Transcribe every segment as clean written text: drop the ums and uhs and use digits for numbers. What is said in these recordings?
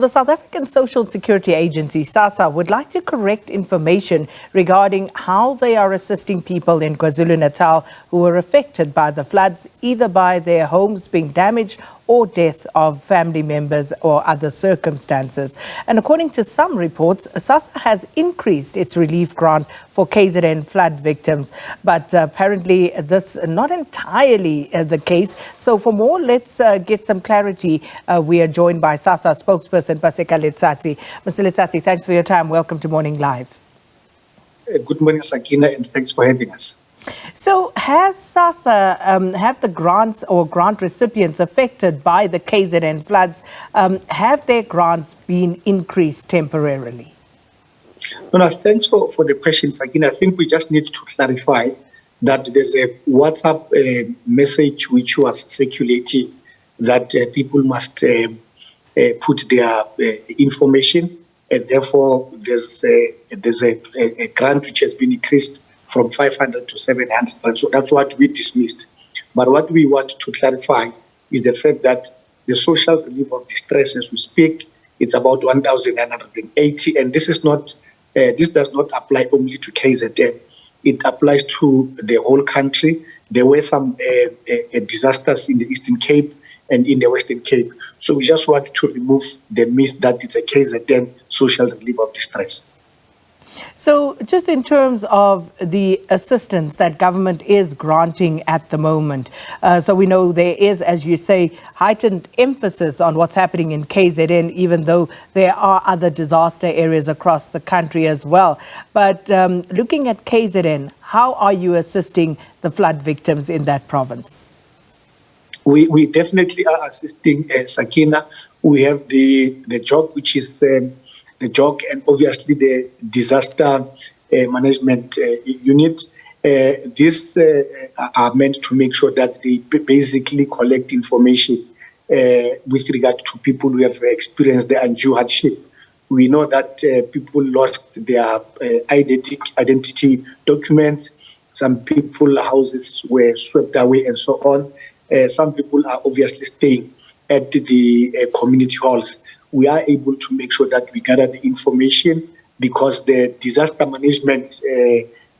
The South African Social Security Agency, SASSA, would like to correct information regarding how they are assisting people in KwaZulu-Natal who were affected by the floods, either by their homes being damaged or death of family members or other circumstances. And according to some reports, SASSA has increased its relief grant for KZN flood victims. But apparently this is not entirely the case. So for more, let's get some clarity. We are joined by SASSA Spokesperson Paseka Letsatsi. Mr. Letsatsi, thanks for your time. Welcome to Morning Live. Good morning, Sakina, and thanks for having us. So has SASSA, have the grants or grant recipients affected by the KZN floods, have their grants been increased temporarily? No, thanks for the question, Sakina. I think we just need to clarify that there's a WhatsApp message which was circulating that people must put their information, and therefore there's a grant which has been increased from 500 to 700. So that's what we dismissed. But what we want to clarify is the fact that the social relief of distress, as we speak, it's about 1,980, and this is not. This does not apply only to KZN. It applies to the whole country. There were some disasters in the Eastern Cape and in the Western Cape. So we just want to remove the myth that it's a KZN social relief of distress. So just in terms of the assistance that government is granting at the moment, so we know there is, as you say, heightened emphasis on what's happening in KZN, even though there are other disaster areas across the country as well. But looking at KZN, how are you assisting the flood victims in that province? We definitely are assisting, Sakina. We have the job, which is the JOG, and obviously the disaster management unit. These are meant to make sure that they basically collect information with regard to people who have experienced the undue hardship. We know that people lost their identity documents. Some people, houses were swept away and so on. Some people are obviously staying at the community halls. We are able to make sure that we gather the information because the disaster management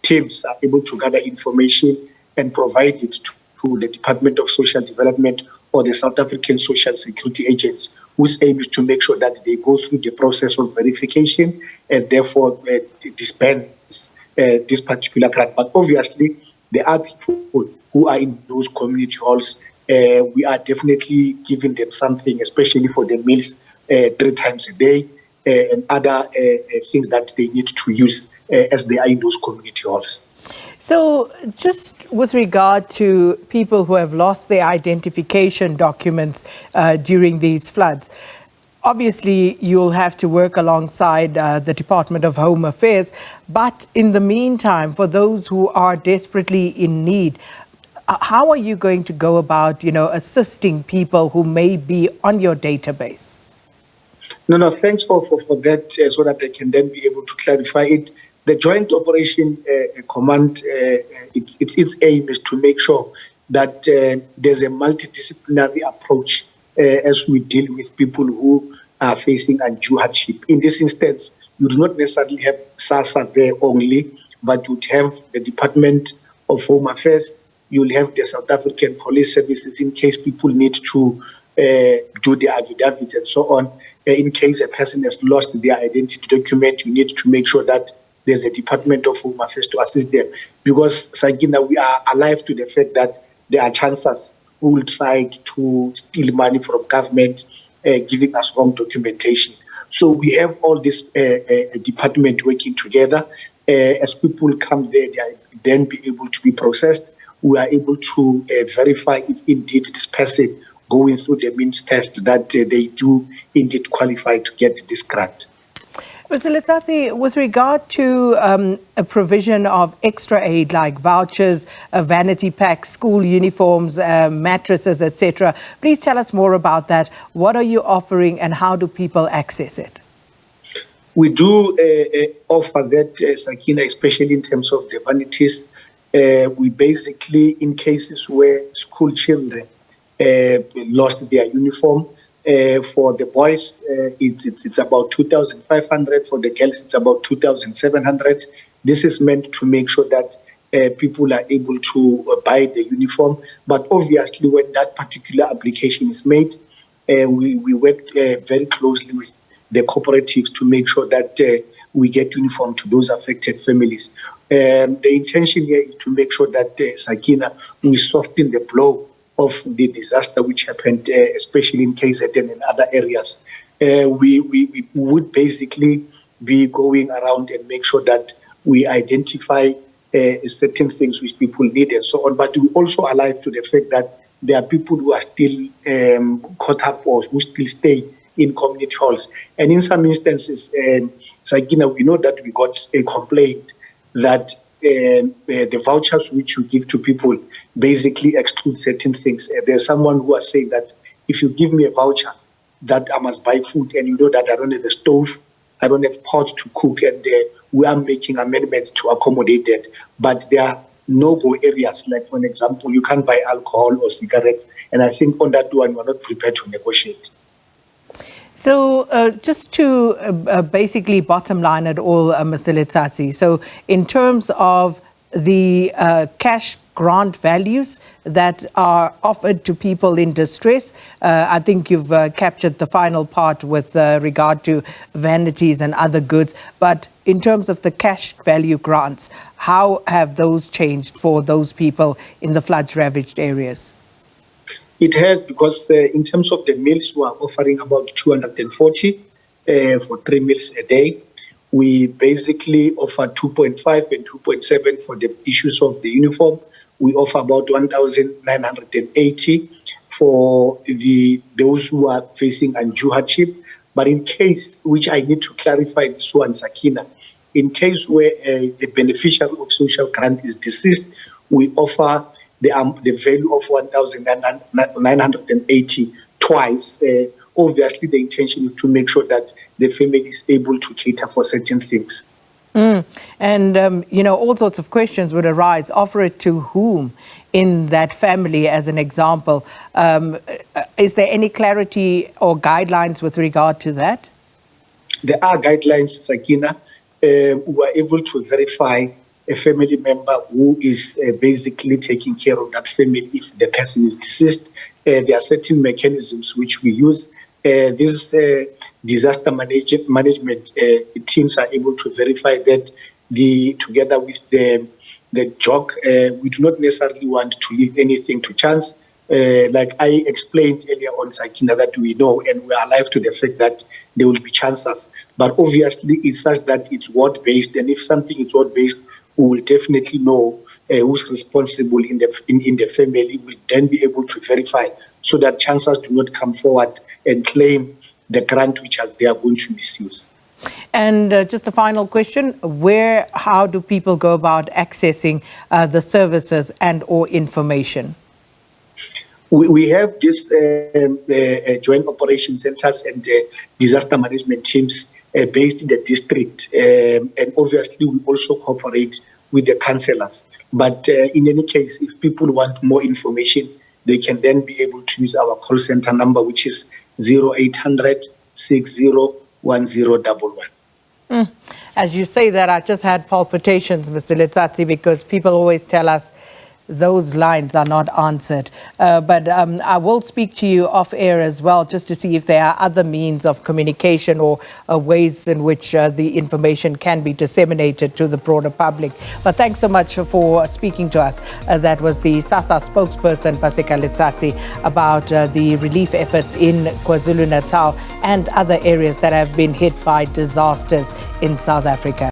teams are able to gather information and provide it to the Department of Social Development or the South African Social Security Agents, whose aim is to make sure that they go through the process of verification and therefore dispense this particular grant. But obviously, there are people who are in those community halls. We are definitely giving them something, especially for the meals, 3 times a day, and other things that they need to use as they are in those community halls. So just with regard to people who have lost their identification documents during these floods, obviously you'll have to work alongside the Department of Home Affairs, but in the meantime, for those who are desperately in need, how are you going to go about, assisting people who may be on your database? No, thanks for that, so that I can then be able to clarify it. The Joint Operation Command, its aim is to make sure that there's a multidisciplinary approach as we deal with people who are facing undue hardship. In this instance, you do not necessarily have SASSA there only, but you would have the Department of Home Affairs, you'll have the South African Police Services in case people need to do the affidavits and so on. In case a person has lost their identity document, you need to make sure that there's a Department of Home Affairs to assist them. Because, Sakina, we are alive to the fact that there are chances who will try to steal money from government, giving us wrong documentation. So we have all this department working together. As people come there, they are then be able to be processed. We are able to verify if indeed this person going through the means test that they do indeed qualify to get this grant. Mr. Letsatsi, with regard to a provision of extra aid like vouchers, vanity packs, school uniforms, mattresses, etc., please tell us more about that. What are you offering and how do people access it? We do offer that, Sakina, especially in terms of the vanities. We basically, in cases where school children lost their uniform, For the boys, it's about 2,500. For the girls, it's about 2,700. This is meant to make sure that people are able to buy the uniform. But obviously, when that particular application is made, we work very closely with the cooperatives to make sure that we get uniform to those affected families. The intention here is to make sure that Sakina, we soften the blow of the disaster which happened, especially in KZN and in other areas. We would basically be going around and make sure that we identify certain things which people need and so on. But we also alive to the fact that there are people who are still caught up or who still stay in community halls. And in some instances, Sakina, we know that we got a complaint that the vouchers which you give to people basically exclude certain things. There's someone who was saying that if you give me a voucher that I must buy food, and you know that I don't have a stove, I don't have pot to cook, and we are making amendments to accommodate that. But there are no-go areas, like, for example, you can't buy alcohol or cigarettes, and I think on that one, we're not prepared to negotiate. So just to basically bottom line it all, Mr. Letsatsi, so in terms of the cash grant values that are offered to people in distress, I think you've captured the final part with regard to vanities and other goods, but in terms of the cash value grants, how have those changed for those people in the flood-ravaged areas? It has, because in terms of the meals, we are offering about 240 for 3 meals a day. We basically offer 2.5 and 2.7 for the issues of the uniform. We offer about 1,980 for those who are facing undue hardship. But in case, which I need to clarify this one, Sakina, in case where the beneficiary of social grant is deceased, we offer the value of 1,980 twice. Obviously, the intention is to make sure that the family is able to cater for certain things. And, all sorts of questions would arise. Offer it to whom in that family, as an example? Is there any clarity or guidelines with regard to that? There are guidelines, Sakina. We are able to verify a family member who is basically taking care of that family if the person is deceased. There are certain mechanisms which we use. These disaster management teams are able to verify that together with the JOG, we do not necessarily want to leave anything to chance. Like I explained earlier on, Sakina, that we know and we are alive to the fact that there will be chances. But obviously, it's such that it's ward-based, and if something is ward-based, we will definitely know who's responsible in the family. Will then be able to verify so that chances do not come forward and claim the grant which they are going to misuse. And just a final question, how do people go about accessing the services and or information? We have this joint operation centers and disaster management teams based in the district, and obviously we also cooperate with the councillors. But in any case, if people want more information, they can then be able to use our call center number, which is 0800 601011. As you say that, I just had palpitations, Mr. Letsatsi, because people always tell us those lines are not answered. But I will speak to you off air as well, just to see if there are other means of communication or ways in which the information can be disseminated to the broader public. But thanks so much for speaking to us. That was the SASSA spokesperson, Paseka Letsatsi, about the relief efforts in KwaZulu-Natal and other areas that have been hit by disasters in South Africa.